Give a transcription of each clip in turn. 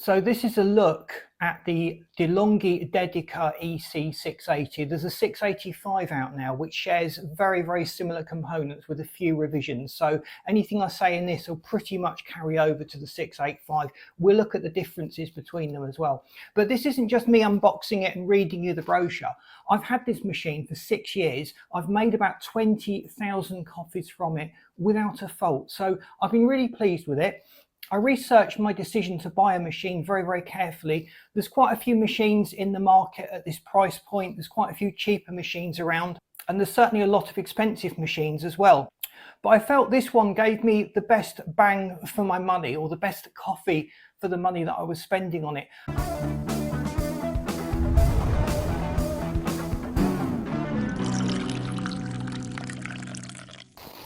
So this is a look at the Delonghi Dedica EC680. There's a 685 out now which shares very, very similar components with a few revisions. So anything I say in this will pretty much carry over to the 685. We'll look at the differences between them as well. But this isn't just me unboxing it and reading you the brochure. I've had this machine for 6 years. I've made about 20,000 coffees from it without a fault. So I've been really pleased with it. I researched my decision to buy a machine very, very carefully. There's quite a few machines in the market at this price point. There's quite a few cheaper machines around, and there's certainly a lot of expensive machines as well. But I felt this one gave me the best bang for my money, or the best coffee for the money that I was spending on it.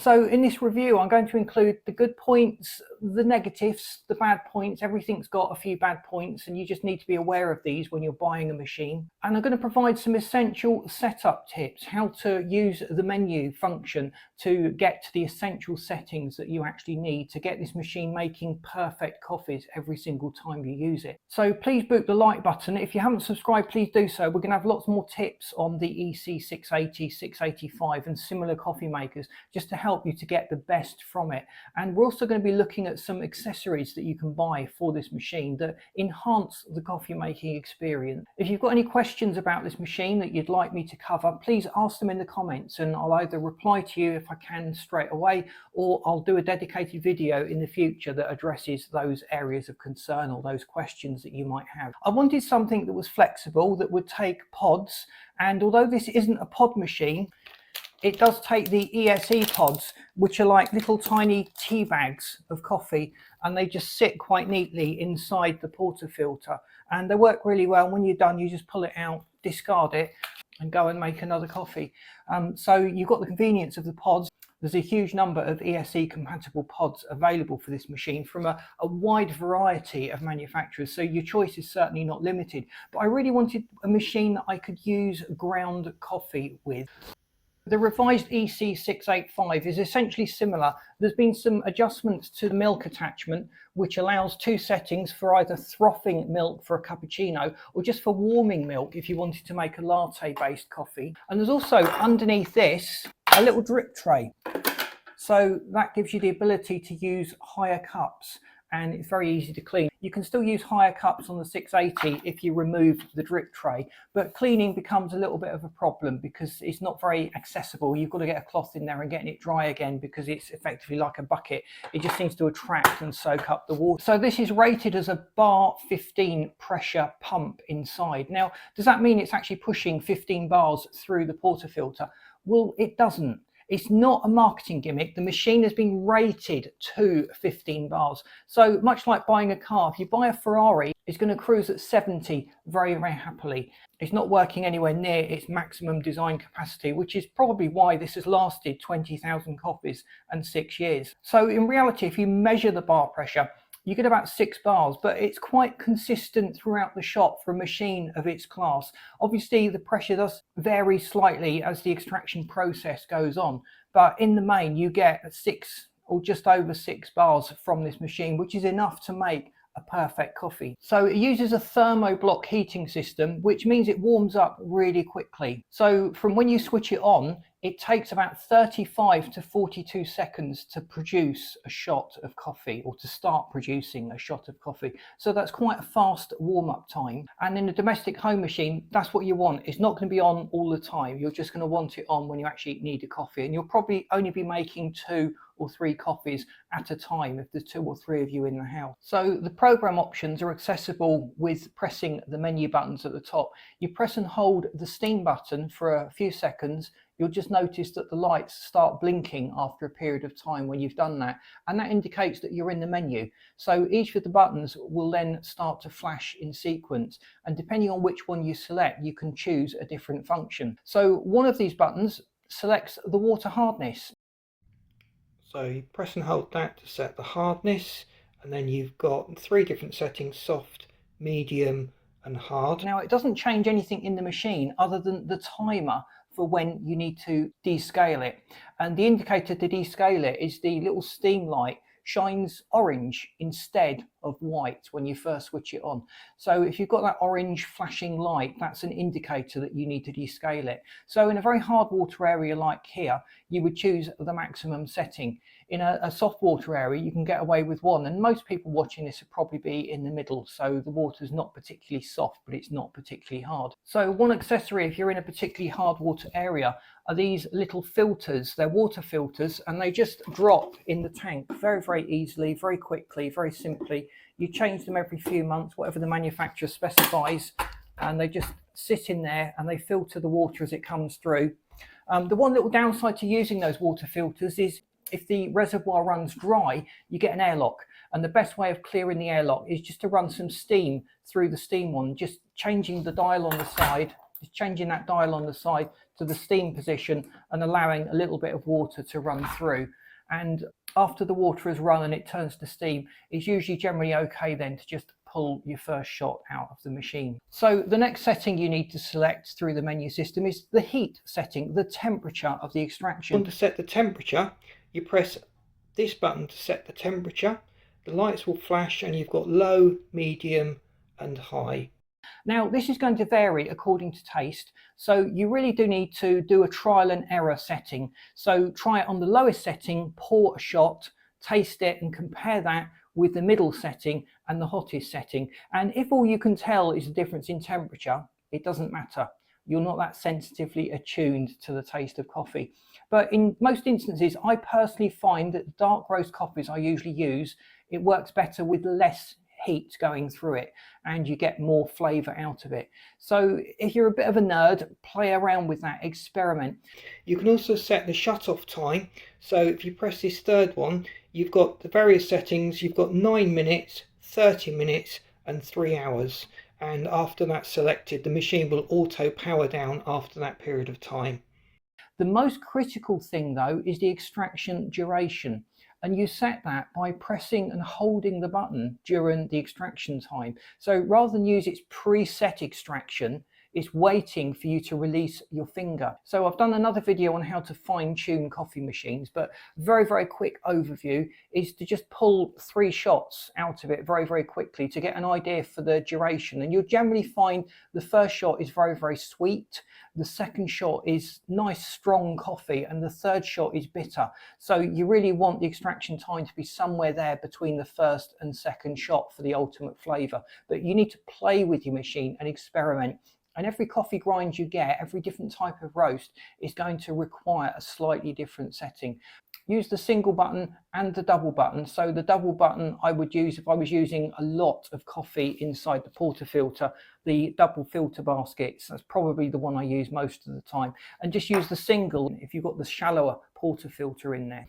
So in this review, I'm going to include the good points, the negatives, the bad points. Everything's got a few bad points, and you just need to be aware of these when you're buying a machine. And I'm going to provide some essential setup tips, how to use the menu function to get to the essential settings that you actually need to get this machine making perfect coffees every single time you use it. So please boot the like button. If you haven't subscribed, please do so. We're going to have lots more tips on the EC680, 685 and similar coffee makers, just to help you to get the best from it. And we're also going to be looking at some accessories that you can buy for this machine that enhance the coffee making experience. If you've got any questions about this machine that you'd like me to cover, please ask them in the comments, and I'll either reply to you if I can straight away, or I'll do a dedicated video in the future that addresses those areas of concern or those questions that you might have. I wanted something that was flexible, that would take pods, and although this isn't a pod machine, it does take the ESE pods, which are like little tiny tea bags of coffee, and they just sit quite neatly inside the portafilter, and they work really well. When you're done, you just pull it out, discard it, and go and make another coffee. So you've got the convenience of the pods. There's a huge number of ESE compatible pods available for this machine from a wide variety of manufacturers, so your choice is certainly not limited. But I really wanted a machine that I could use ground coffee with. The revised EC685 is essentially similar. There's been some adjustments to the milk attachment, which allows two settings for either frothing milk for a cappuccino or just for warming milk if you wanted to make a latte-based coffee. And there's also underneath this a little drip tray. So that gives you the ability to use higher cups, and it's very easy to clean. You can still use higher cups on the 680 if you remove the drip tray, but cleaning becomes a little bit of a problem because it's not very accessible. You've got to get a cloth in there and getting it dry again because it's effectively like a bucket. It just seems to attract and soak up the water. So this is rated as a bar 15 pressure pump inside. Now, does that mean it's actually pushing 15 bars through the portafilter? Well, it doesn't. It's not a marketing gimmick. The machine has been rated to 15 bars. So much like buying a car, if you buy a Ferrari, it's going to cruise at 70 very, very happily. It's not working anywhere near its maximum design capacity, which is probably why this has lasted 20,000 coffees and 6 years. So in reality, if you measure the bar pressure, you get about 6 bars, but it's quite consistent throughout the shop for a machine of its class. Obviously, the pressure does vary slightly as the extraction process goes on, but in the main, you get 6 or just over 6 bars from this machine, which is enough to make a perfect coffee. So it uses a thermoblock heating system, which means it warms up really quickly. So from when you switch it on, it takes about 35 to 42 seconds to produce a shot of coffee, or to start producing a shot of coffee. So that's quite a fast warm-up time. And in a domestic home machine, that's what you want. It's not going to be on all the time. You're just going to want it on when you actually need a coffee. And you'll probably only be making 2 or 3 coffees at a time if there's 2 or 3 of you in the house. So the program options are accessible with pressing the menu buttons at the top. You press and hold the steam button for a few seconds. You'll just notice that the lights start blinking after a period of time when you've done that, and that indicates that you're in the menu. So each of the buttons will then start to flash in sequence, and depending on which one you select, you can choose a different function. So one of these buttons selects the water hardness. So you press and hold that to set the hardness, and then you've got 3 different settings: soft, medium and hard. Now it doesn't change anything in the machine other than the timer for when you need to descale it, and the indicator to descale it is the little steam light shines orange instead of white when you first switch it on. So if you've got that orange flashing light, that's an indicator that you need to descale it. So in a very hard water area like here, you would choose the maximum setting. In a soft water area, you can get away with 1, and most people watching this would probably be in the middle, so the water's not particularly soft, but it's not particularly hard. So one accessory if you're in a particularly hard water area are these little filters. They're water filters, and they just drop in the tank very, very easily, very quickly, very simply. You change them every few months, whatever the manufacturer specifies, and they just sit in there and they filter the water as it comes through. The one little downside to using those water filters is if the reservoir runs dry, you get an airlock. And the best way of clearing the airlock is just to run some steam through the steam one, just changing the dial on the side, just changing that dial on the side to the steam position and allowing a little bit of water to run through. And after the water has run and it turns to steam, it's usually generally okay then to just pull your first shot out of the machine. So the next setting you need to select through the menu system is the heat setting, the temperature of the extraction. To set the temperature, you press this button to set the temperature. The lights will flash and you've got low, medium and high. Now this is going to vary according to taste, so you really do need to do a trial and error setting. So try it on the lowest setting, pour a shot, taste it and compare that with the middle setting and the hottest setting. And if all you can tell is the difference in temperature, it doesn't matter. You're not that sensitively attuned to the taste of coffee. But in most instances, I personally find that dark roast coffees I usually use, it works better with less heat going through it and you get more flavour out of it. So if you're a bit of a nerd, play around with that, experiment. You can also set the shut-off time. So if you press this third one, you've got the various settings. You've got 9 minutes, 30 minutes and 3 hours. And after that's selected, the machine will auto power down after that period of time. The most critical thing though is the extraction duration. And you set that by pressing and holding the button during the extraction time. So rather than use its preset extraction, it's waiting for you to release your finger. So I've done another video on how to fine tune coffee machines, but very, very quick overview is to just pull 3 shots out of it very, very quickly to get an idea for the duration. And you'll generally find the first shot is very, very sweet. The second shot is nice, strong coffee, and the third shot is bitter. So you really want the extraction time to be somewhere there between the first and second shot for the ultimate flavour. But you need to play with your machine and experiment. And every coffee grind you get, every different type of roast is going to require a slightly different setting. Use the single button and the double button. So the double button I would use if I was using a lot of coffee inside the portafilter, the double filter baskets. That's probably the one I use most of the time. And just use the single if you've got the shallower portafilter in there.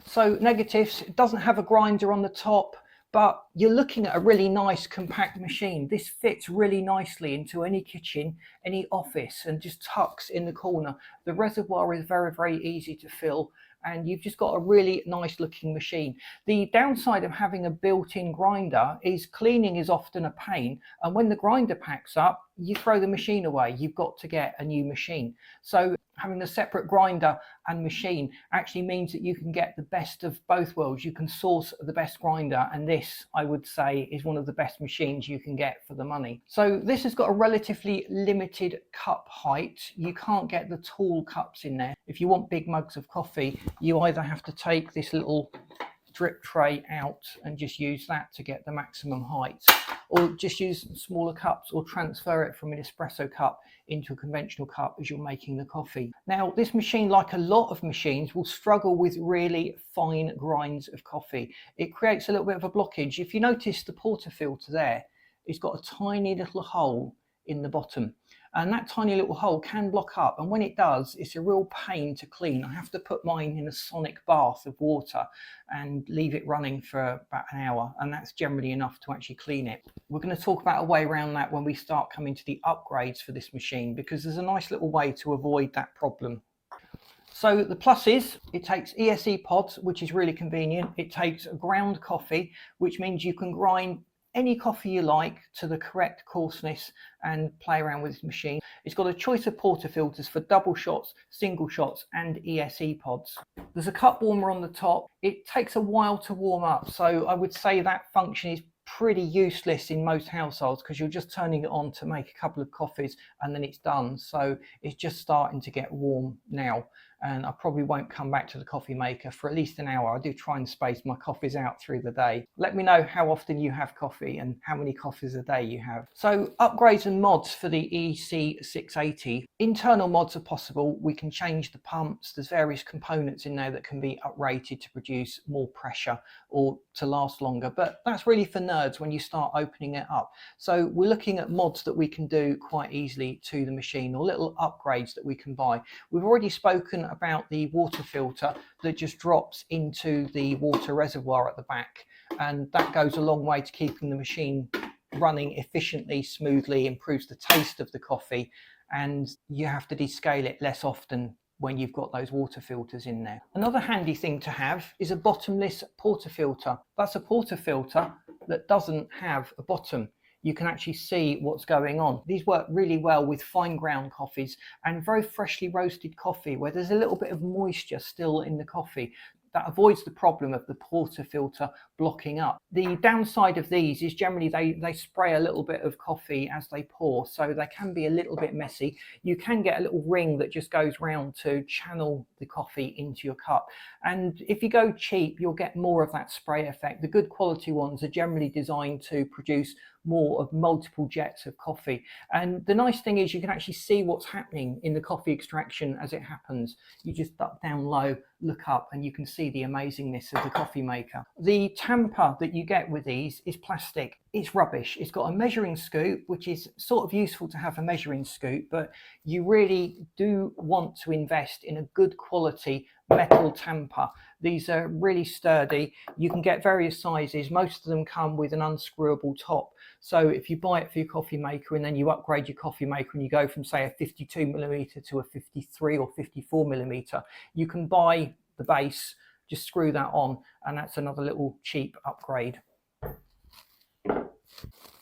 So negatives, it doesn't have a grinder on the top, but you're looking at a really nice compact machine. This fits really nicely into any kitchen, any office, and just tucks in the corner. The reservoir is very, very easy to fill, and you've just got a really nice looking machine. The downside of having a built-in grinder is cleaning is often a pain, and when the grinder packs up, you throw the machine away. You've got to get a new machine. So having a separate grinder and machine actually means that you can get the best of both worlds. You can source the best grinder, and this, I would say, is one of the best machines you can get for the money. So this has got a relatively limited cup height. You can't get the tall cups in there. If you want big mugs of coffee, you either have to take this little drip tray out and just use that to get the maximum height, or just use smaller cups or transfer it from an espresso cup into a conventional cup as you're making the coffee. Now this machine, like a lot of machines, will struggle with really fine grinds of coffee. It creates a little bit of a blockage. If you notice the portafilter there, it's got a tiny little hole in the bottom, and that tiny little hole can block up, and when it does, it's a real pain to clean. I have to put mine in a sonic bath of water and leave it running for about an hour, and that's generally enough to actually clean it. We're going to talk about a way around that when we start coming to the upgrades for this machine, because there's a nice little way to avoid that problem. So the plus is it takes ESE pods, which is really convenient. It takes ground coffee, which means you can grind any coffee you like to the correct coarseness and play around with this machine. It's got a choice of portafilters for double shots, single shots and ESE pods. There's a cup warmer on the top. It takes a while to warm up, so I would say that function is pretty useless in most households because you're just turning it on to make a couple of coffees and then it's done. So it's just starting to get warm now, and I probably won't come back to the coffee maker for at least an hour. I do try and space my coffees out through the day. Let me know how often you have coffee and how many coffees a day you have. So upgrades and mods for the EC680. Internal mods are possible. We can change the pumps. There's various components in there that can be uprated to produce more pressure or to last longer, but that's really for nerds when you start opening it up. So we're looking at mods that we can do quite easily to the machine, or little upgrades that we can buy. We've already spoken about the water filter that just drops into the water reservoir at the back, and that goes a long way to keeping the machine running efficiently, smoothly, improves the taste of the coffee, and you have to descale it less often when you've got those water filters in there. Another handy thing to have is a bottomless portafilter. That's a portafilter that doesn't have a bottom. You can actually see what's going on. These work really well with fine ground coffees and very freshly roasted coffee where there's a little bit of moisture still in the coffee. That avoids the problem of the portafilter blocking up. The downside of these is generally they spray a little bit of coffee as they pour, so they can be a little bit messy. You can get a little ring that just goes round to channel the coffee into your cup. And if you go cheap, you'll get more of that spray effect. The good quality ones are generally designed to produce more of multiple jets of coffee. And the nice thing is you can actually see what's happening in the coffee extraction as it happens. You just duck down low, look up, and you can see the amazingness of the coffee maker. The tamper that you get with these is plastic. It's rubbish. It's got a measuring scoop, which is sort of useful to have a measuring scoop, but you really do want to invest in a good quality metal tamper. These are really sturdy. You can get various sizes. Most of them come with an unscrewable top. So if you buy it for your coffee maker and then you upgrade your coffee maker and you go from say a 52mm to a 53 or 54mm, you can buy the base, just screw that on, and that's another little cheap upgrade.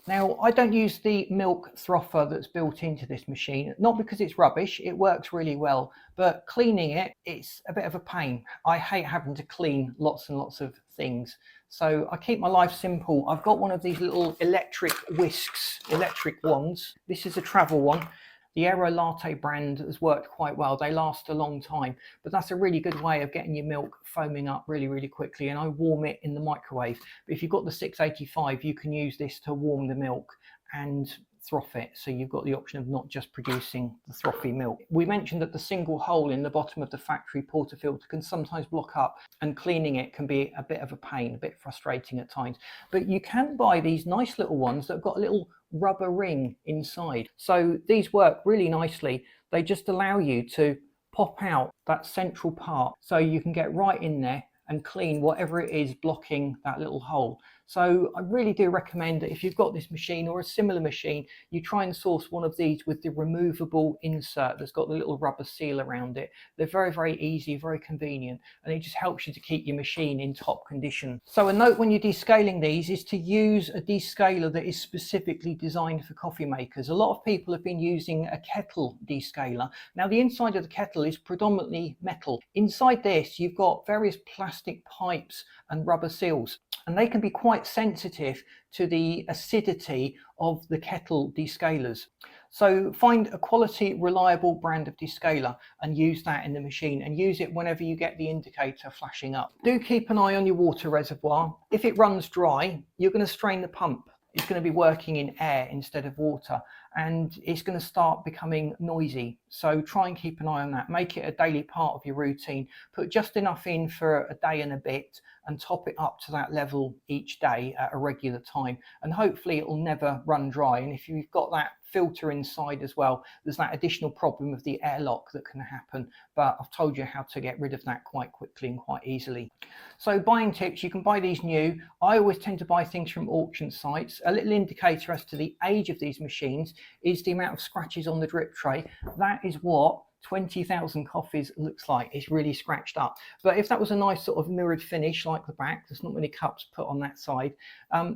Now, I don't use the milk frother that's built into this machine, not because it's rubbish, it works really well, but cleaning it, it's a bit of a pain. I hate having to clean lots and lots of things. So I keep my life simple. I've got one of these little electric whisks, electric wands. This is a travel one. The Aero Latte brand has worked quite well. They last a long time, but that's a really good way of getting your milk foaming up really, really quickly. And I warm it in the microwave. But if you've got the 685, you can use this to warm the milk and froth it. So you've got the option of not just producing the frothy milk. We mentioned that the single hole in the bottom of the factory portafilter can sometimes block up, and cleaning it can be a bit of a pain, a bit frustrating at times. But you can buy these nice little ones that have got a little rubber ring inside. So these work really nicely. They just allow you to pop out that central part so you can get right in there and clean whatever it is blocking that little hole. So I really do recommend that if you've got this machine or a similar machine, you try and source one of these with the removable insert that's got the little rubber seal around it. They're very, very easy, very convenient, and it just helps you to keep your machine in top condition. So a note when you're descaling these is to use a descaler that is specifically designed for coffee makers. A lot of people have been using a kettle descaler. Now the inside of the kettle is predominantly metal. Inside this you've got various plastic pipes and rubber seals, and they can be quite sensitive to the acidity of the kettle descalers. So find a quality, reliable brand of descaler and use that in the machine, and use it whenever you get the indicator flashing up. Do keep an eye on your water reservoir. If it runs dry, you're going to strain the pump. It's going to be working in air instead of water, and it's going to start becoming noisy. So try and keep an eye on that. Make it a daily part of your routine. Put just enough in for a day and a bit and top it up to that level each day at a regular time, and hopefully it will never run dry. And if you've got that filter inside as well, there's that additional problem of the airlock that can happen, but I've told you how to get rid of that quite quickly and quite easily. So buying tips, you can buy these new. I always tend to buy things from auction sites. A little indicator as to the age of these machines is the amount of scratches on the drip tray. That is what 20,000 coffees looks like. It's really scratched up. But if that was a nice sort of mirrored finish like the back, there's not many cups put on that side,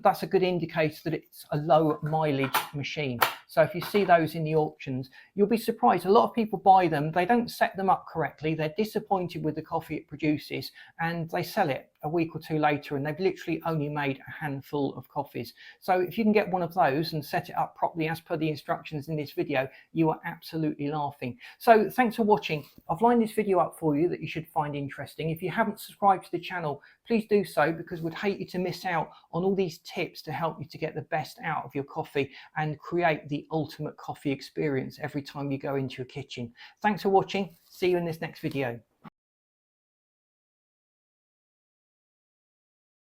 that's a good indicator that it's a low mileage machine. So if you see those in the auctions, you'll be surprised. A lot of people buy them, they don't set them up correctly, they're disappointed with the coffee it produces, and they sell it a week or two later, and they've literally only made a handful of coffees. So if you can get one of those and set it up properly as per the instructions in this video, you are absolutely laughing. So thanks for watching. I've lined this video up for you that you should find interesting. If you haven't subscribed to the channel, please do so, because we'd hate you to miss out on all these tips to help you to get the best out of your coffee and create the ultimate coffee experience every time you go into your kitchen. Thanks for watching. See you in this next video.